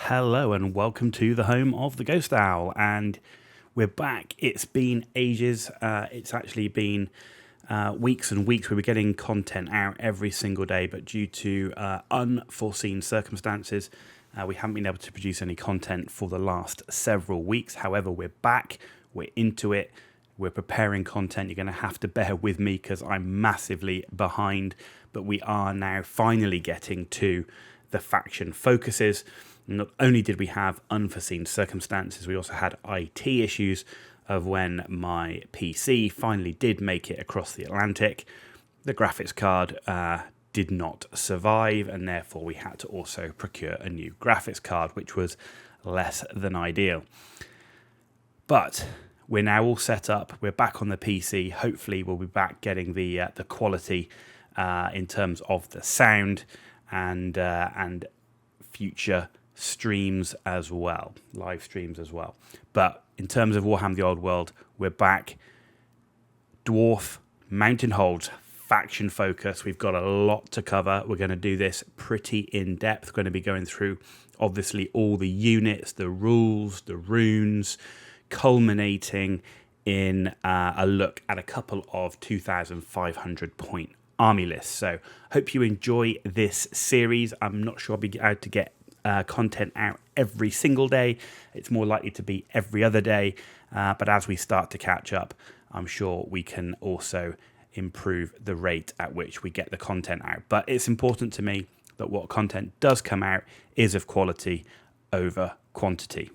hello and welcome to the home of the Ghost Owl, and we're back. It's been ages. It's actually been weeks and weeks. We were getting content out every single day, but due to unforeseen circumstances, we haven't been able to produce any content for the last several weeks. However, we're back. We're into it. We're preparing content. You're going to have to bear with me because I'm massively behind, but we are now finally getting to the faction focuses. Not only did we have unforeseen circumstances, we also had IT issues of when my PC finally did make it across the Atlantic. The graphics card did not survive, and therefore we had to also procure a new graphics card, which was less than ideal. But we're now all set up. We're back on the PC. Hopefully we'll be back getting the quality in terms of the sound and future streams as well, live streams as well. But in terms of Warhammer the Old World, we're back. Dwarf, Mountain Holds, faction focus. We've got a lot to cover. We're going to do this pretty in depth. We're going to be going through obviously all the units, the rules, the runes, culminating in a look at a couple of 2,500 point army lists. So hope you enjoy this series. I'm not sure I'll be able to get content out every single day. It's more likely to be every other day, but as we start to catch up, I'm sure we can also improve the rate at which we get the content out. But it's important to me that what content does come out is of quality over quantity.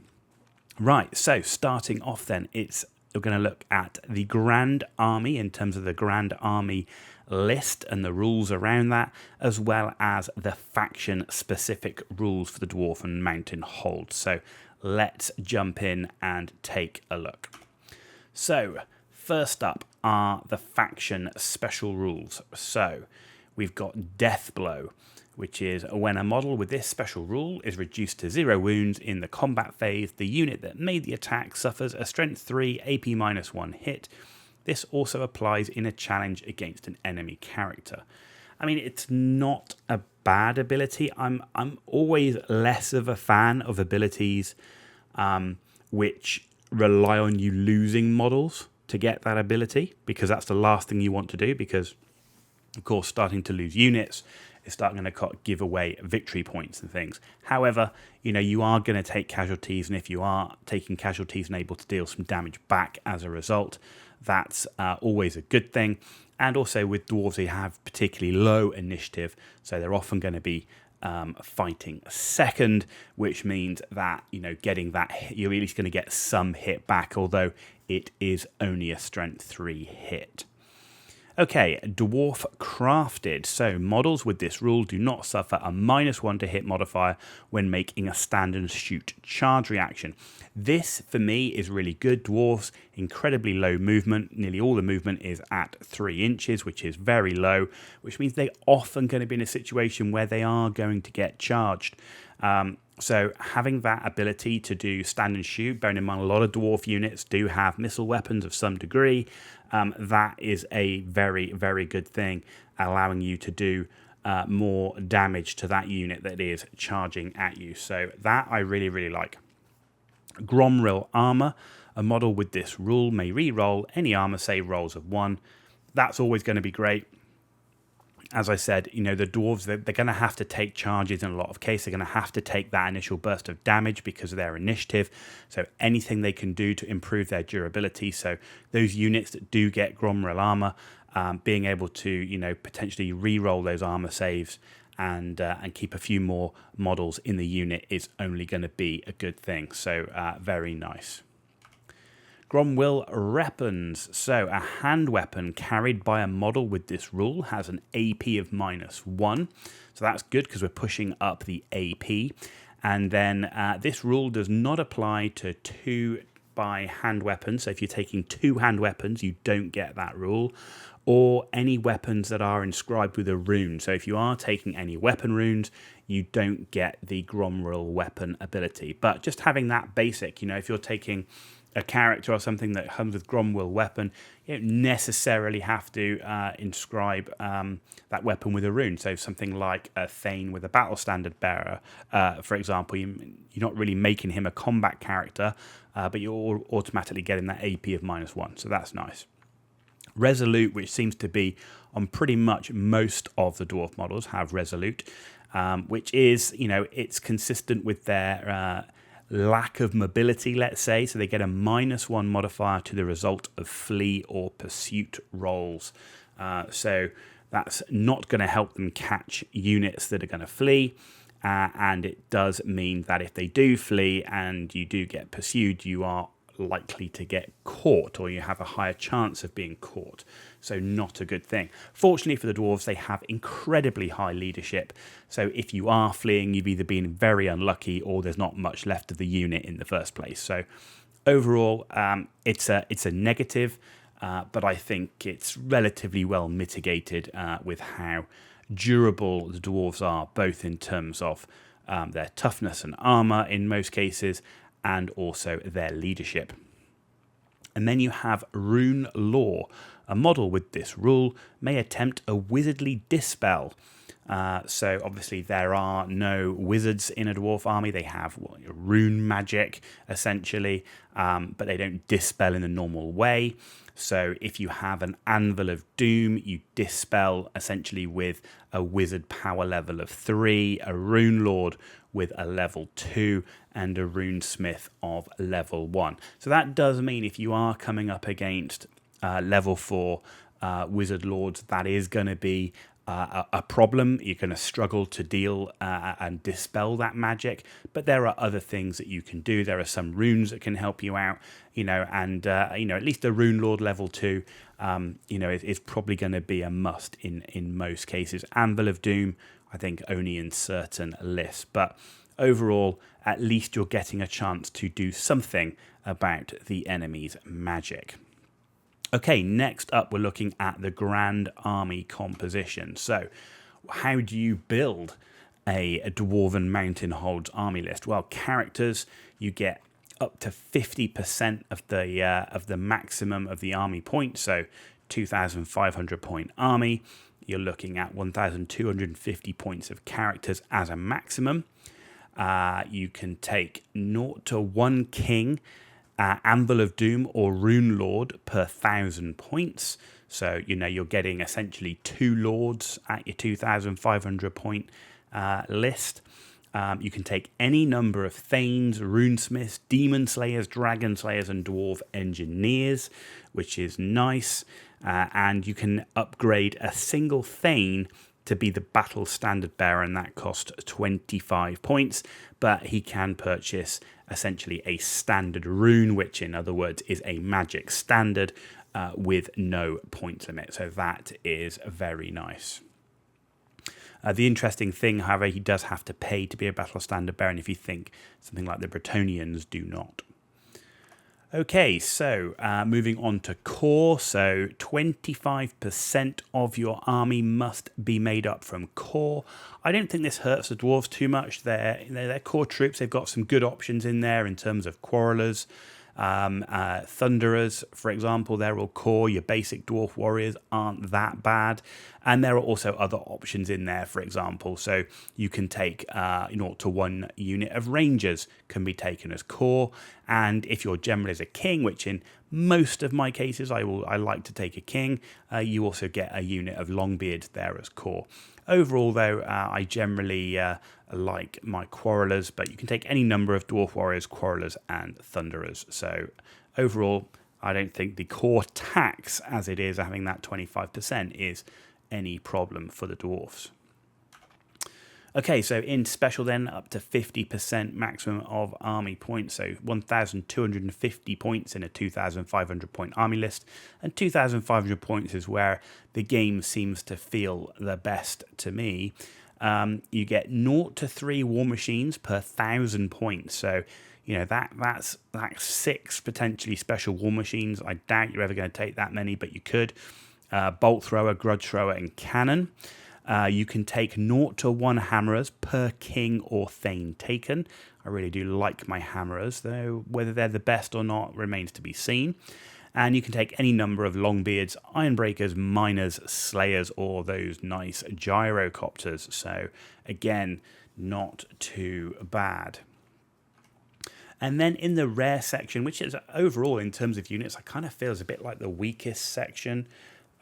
Right, so starting off then, we're going to look at the Grand Army in terms of the Grand Army list and the rules around that, as well as the faction-specific rules for the Dwarfen Mountain Hold. So let's jump in and take a look. So first up are the faction special rules. So we've got Deathblow, which is when a model with this special rule is reduced to 0 wounds in the combat phase, the unit that made the attack suffers a Strength 3 AP -1 hit. This also applies in a challenge against an enemy character. I mean, it's not a bad ability. I'm always less of a fan of abilities which rely on you losing models to get that ability, because that's the last thing you want to do, because, of course, starting to lose units is starting to give away victory points and things. However, you are going to take casualties, and if you are taking casualties and able to deal some damage back as a result, that's always a good thing. And also with dwarves, they have particularly low initiative, so they're often going to be fighting second, which means that getting that hit, you're at least going to get some hit back, although it is only a Strength 3 hit. Okay, Dwarf Crafted. So models with this rule do not suffer a -1 to hit modifier when making a stand and shoot charge reaction. This, for me, is really good. Dwarves, incredibly low movement. Nearly all the movement is at 3 inches, which is very low, which means they're often going to be in a situation where they are going to get charged. So having that ability to do stand and shoot, bearing in mind a lot of dwarf units do have missile weapons of some degree, that is a very, very good thing, allowing you to do more damage to that unit that is charging at you. So that I really, really like. Gromril Armor. A model with this rule may re-roll any armor save rolls of 1. That's always going to be great. As I said, the dwarves, they're going to have to take charges in a lot of cases. They're going to have to take that initial burst of damage because of their initiative. So anything they can do to improve their durability. So those units that do get Gromril armor, being able to, potentially re-roll those armor saves and keep a few more models in the unit is only going to be a good thing. So very nice. Gromril Weapons. So a hand weapon carried by a model with this rule has an AP of -1. So that's good because we're pushing up the AP. And then this rule does not apply to 2 by hand weapons. So if you're taking 2 hand weapons, you don't get that rule. Or any weapons that are inscribed with a rune. So if you are taking any weapon runes, you don't get the Gromril weapon ability. But just having that basic, if you're taking a character or something that comes with Gromwell weapon, you don't necessarily have to inscribe that weapon with a rune. So something like a Thane with a battle standard bearer, for example, you're not really making him a combat character, but you're automatically getting that AP of -1. So that's nice. Resolute, which seems to be on pretty much most of the dwarf models, have Resolute, which is, it's consistent with their lack of mobility, let's say. So they get a -1 modifier to the result of flee or pursuit rolls. So that's not going to help them catch units that are going to flee. And it does mean that if they do flee and you do get pursued, you are likely to get caught, or you have a higher chance of being caught. So not a good thing. Fortunately for the dwarves, they have incredibly high leadership. So if you are fleeing, you've either been very unlucky or there's not much left of the unit in the first place. So overall, it's a negative, but I think it's relatively well mitigated with how durable the dwarves are, both in terms of their toughness and armor in most cases, and also their leadership. And then you have Rune Law. A model with this rule may attempt a wizardly dispel. So obviously there are no wizards in a dwarf army. They have rune magic, essentially, but they don't dispel in the normal way. So if you have an Anvil of Doom, you dispel essentially with a wizard power level of 3, a Rune Lord with a level 2, and a Rune Smith of level 1. So that does mean if you are coming up against level 4 Wizard Lords, that is going to be a problem. You're going to struggle to deal and dispel that magic, but there are other things that you can do. There are some runes that can help you out, and at least a Rune Lord level 2, is probably going to be a must in most cases. Anvil of Doom, I think only in certain lists, but overall, at least you're getting a chance to do something about the enemy's magic. Okay, next up we're looking at the Grand Army composition. So how do you build a Dwarven Mountain Holds army list? Well, characters, you get up to 50% of the maximum of the army points, so 2,500 point army. You're looking at 1,250 points of characters as a maximum. You can take 0 to 1 king, Anvil of Doom or Rune Lord per 1,000 points. So, you're getting essentially 2 lords at your 2,500 point list. You can take any number of Thanes, Runesmiths, Demon Slayers, Dragon Slayers, and Dwarf Engineers, which is nice. And you can upgrade a single Thane to be the battle standard bearer, and that costs 25 points. But he can purchase essentially a standard rune, which in other words is a magic standard with no point limit. So that is very nice. The interesting thing, however, he does have to pay to be a battle standard bearer, and if you think something like the Bretonnians do not. Okay, so moving on to core. So 25% of your army must be made up from core. I don't think this hurts the dwarves too much. They're core troops. They've got some good options in there in terms of quarrelers. Thunderers, for example, they're all core. Your basic dwarf warriors aren't that bad, and there are also other options in there, for example, so you can take 0 to 1 unit of rangers can be taken as core, and if your general is a king, which in most of my cases I like to take a king, you also get a unit of Longbeard there as core. Overall, though, I generally like my quarrelers, but you can take any number of dwarf warriors, quarrelers, and thunderers. So overall, I don't think the core tax, as it is having that 25%, is any problem for the dwarfs. Okay, so in special then, up to 50% maximum of army points, so 1,250 points in a 2,500 point army list, and 2,500 points is where the game seems to feel the best to me. You get 0 to 3 war machines per 1,000 points, so that's 6 potentially special war machines. I doubt you're ever going to take that many, but you could. Bolt thrower, grudge thrower, and cannon. You can take 0 to 1 hammerers per king or thane taken. I really do like my hammerers, though whether they're the best or not remains to be seen. And you can take any number of longbeards, ironbreakers, miners, slayers, or those nice gyrocopters. So again, not too bad. And then in the rare section, which is overall in terms of units, I kind of feel is a bit like the weakest section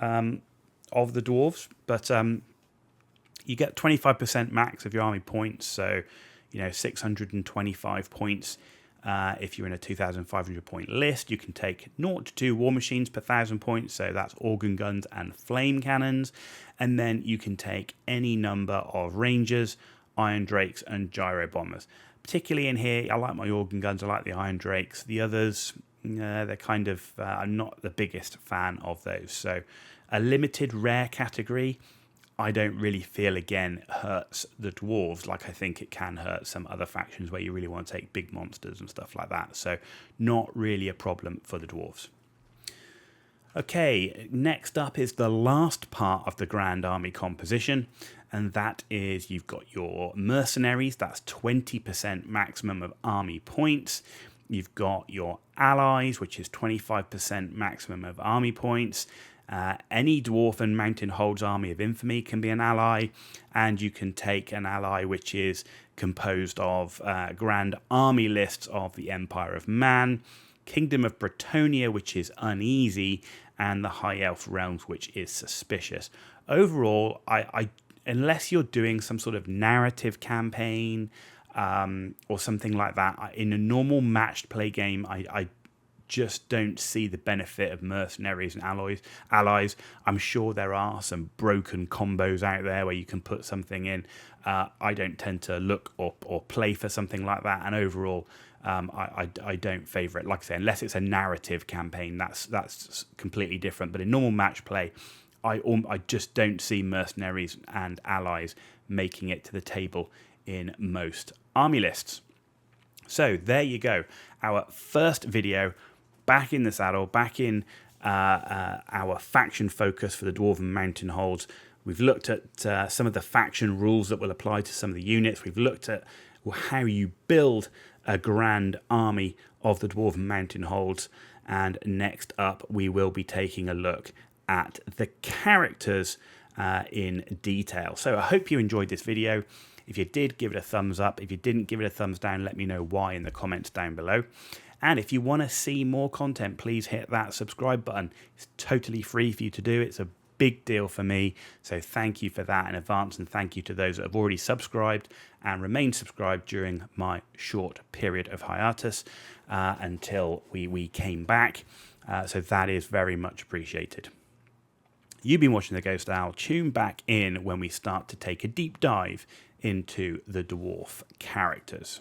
of the dwarves, but you get 25% max of your army points, so 625 points. If you're in a 2,500 point list, you can take 0 to 2 war machines per 1,000 points, so that's organ guns and flame cannons, and then you can take any number of rangers, iron drakes, and gyro bombers. Particularly in here, I like my organ guns, I like the iron drakes. The others, they're kind of, I'm not the biggest fan of those. So a limited rare category, I don't really feel, again, hurts the dwarves like I think it can hurt some other factions where you really want to take big monsters and stuff like that. So not really a problem for the dwarves. Okay, next up is the last part of the Grand Army composition, and that is you've got your mercenaries, that's 20% maximum of army points. You've got your allies, which is 25% maximum of army points. Any Dwarfen Mountain Holds Army of Infamy can be an ally, and you can take an ally which is composed of Grand Army lists of the Empire of Man, Kingdom of Bretonia, which is uneasy, and the High Elf Realms, which is suspicious. Overall, I unless you're doing some sort of narrative campaign or something like that, in a normal matched play game, I just don't see the benefit of mercenaries and allies. I'm sure there are some broken combos out there where you can put something in. I don't tend to look or play for something like that, and overall, I don't favour it. Like I say, unless it's a narrative campaign, that's completely different. But in normal match play, I just don't see mercenaries and allies making it to the table in most army lists. So there you go. Our first video back in the saddle, back in our faction focus for the Dwarven Mountain Holds. We've looked at some of the faction rules that will apply to some of the units. We've looked at how you build a grand army of the Dwarven Mountain Holds. And next up, we will be taking a look at the characters in detail. So I hope you enjoyed this video. If you did, give it a thumbs up. If you didn't, give it a thumbs down. Let me know why in the comments down below. And if you want to see more content, please hit that subscribe button. It's totally free for you to do. It's a big deal for me. So thank you for that in advance. And thank you to those that have already subscribed and remained subscribed during my short period of hiatus until we came back. So that is very much appreciated. You've been watching The Ghost Owl. Tune back in when we start to take a deep dive into the dwarf characters.